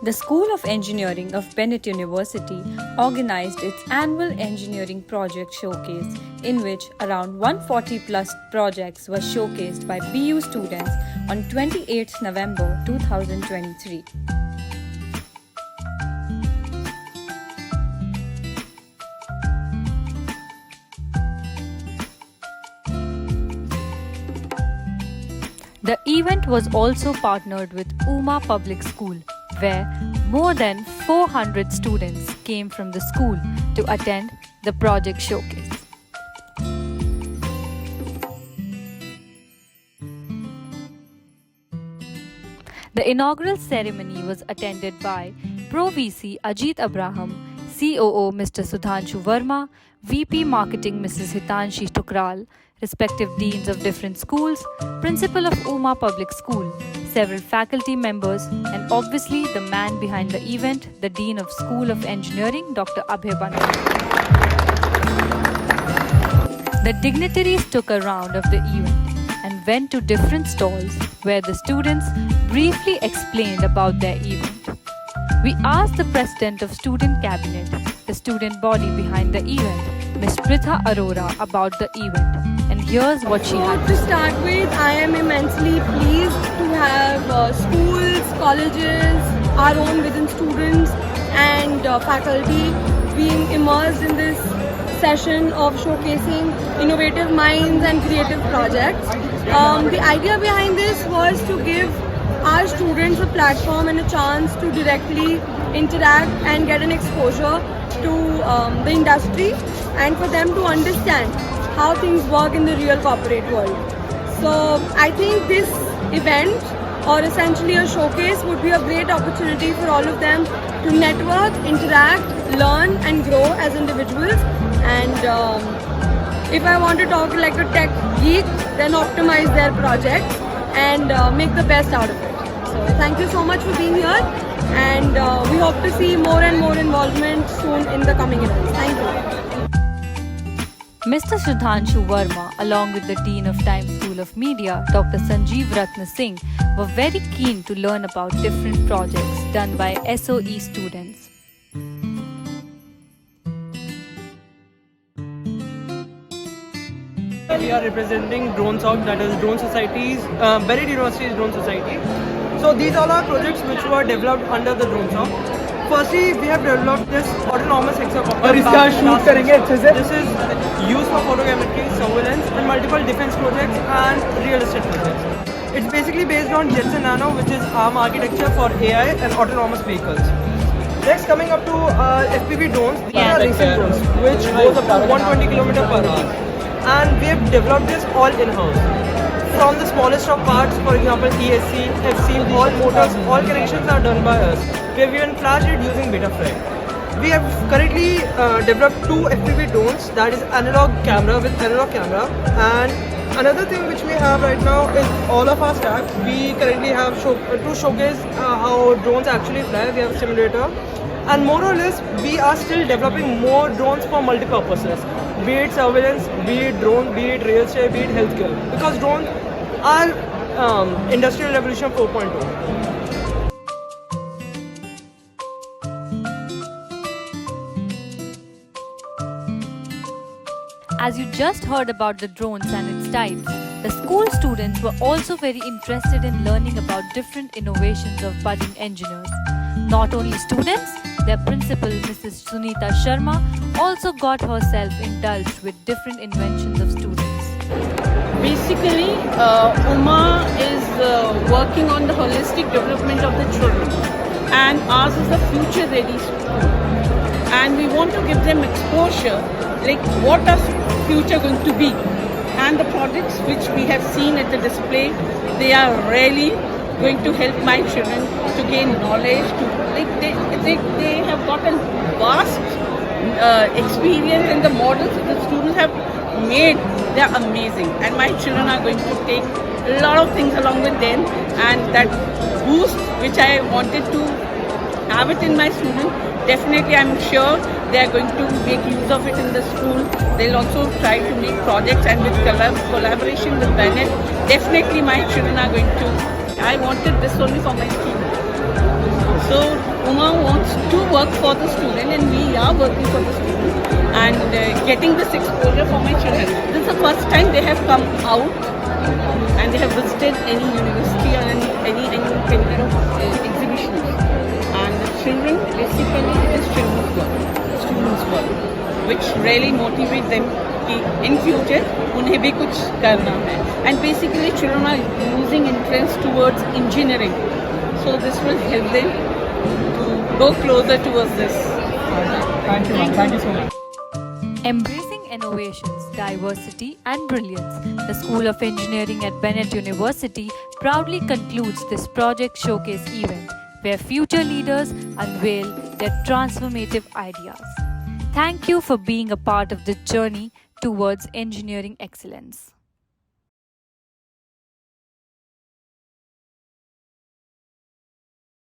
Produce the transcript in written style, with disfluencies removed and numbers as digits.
The School of Engineering of Bennett University organized its annual engineering project showcase, in which around 140 plus projects were showcased by BU students on 28 November 2023. The event was also partnered with Uma Public School, where more than 400 students came from the school to attend the project showcase. The inaugural ceremony was attended by Pro VC Ajit Abraham, COO Mr. Sudhanshu Verma, VP Marketing Mrs. Hitanshi Tukral, respective deans of different schools, principal of Uma Public School, several faculty members, and obviously the man behind the event, the Dean of School of Engineering, Dr. Abhay Bansal. The dignitaries took a round of the event and went to different stalls where the students briefly explained about their event. We asked the President of Student Cabinet, the student body behind the event, Ms. Pritha Arora, about the event. And here's what she had to start with. I am immensely pleased to have schools, colleges, our own within students and faculty being immersed in this session of showcasing innovative minds and creative projects. The idea behind this was to give our students a platform and a chance to directly interact and get an exposure to the industry and for them to understand how things work in the real corporate world. So I think this event or essentially a showcase would be a great opportunity for all of them to network, interact, learn and grow as individuals. And if I want to talk like a tech geek, then optimize their projects and make the best out of it. So thank you so much for being here, and we hope to see more and more involvement soon in the coming events. Thank you. Mr. Sudhanshu Verma, along with the Dean of Time School of Media, Dr. Sanjeev Ratna Singh, were very keen to learn about different projects done by SOE students. We are representing DroneSoc, that is Drone Society's, Bennett University's Drone Society. So these all are projects which were developed under the DroneSoc. Firstly, we have developed this autonomous hexacopter. This is used for photogrammetry, surveillance, and multiple defense projects and real estate projects. It's basically based on Jetson Nano, which is ARM architecture for AI and autonomous vehicles. Next, coming up to FPV drones, these are racing drones, which goes up to 120 km per hour. And we have developed this all in-house. From the smallest of parts, for example, ESC, FC, all motors, all connections are done by us. We have even flashed it using Betaflight. We have currently developed two FPV drones, that is analog camera with analog camera. And another thing which we have right now is all of our stacks. We currently have to showcase how drones actually fly. We have a simulator. And more or less, we are still developing more drones for multi-purposes. Be it surveillance, be it drone, be it real estate, be it healthcare. Because drones are Industrial Revolution 4.0. As you just heard about the drones and its types, the school students were also very interested in learning about different innovations of budding engineers. Not only students, their principal, Mrs. Sunita Sharma, also got herself indulged with different inventions of students. Basically, Uma is working on the holistic development of the children, and ours is a future-ready school. And we want to give them exposure, like what is future going to be. And the projects which we have seen at the display, they are really going to help my children to gain knowledge. They have gotten vast experience, and the models that the students have made, they are amazing. And my children are going to take a lot of things along with them, and that boost which I wanted to have it in my students, definitely I'm sure they are going to make use of it in the school. They'll also try to make projects, and with collaboration with Bennett, definitely my children are going to. I wanted this only for my students. So Uma wants to work for the student, and we are working for the student and getting this exposure for my children. This is the first time they have come out and they have visited any university or any kind of exhibitions. And the children, basically, it is students' work, which really motivate them कि in future उन्हें भी कुछ करना है. And basically, children are losing interest towards engineering. So this will help them to go closer towards this. Thank you, ma'am. Thank you so much. Embracing innovations, diversity, and brilliance, the School of Engineering at Bennett University proudly concludes this project showcase event where future leaders unveil their transformative ideas. Thank you for being a part of this journey towards engineering excellence.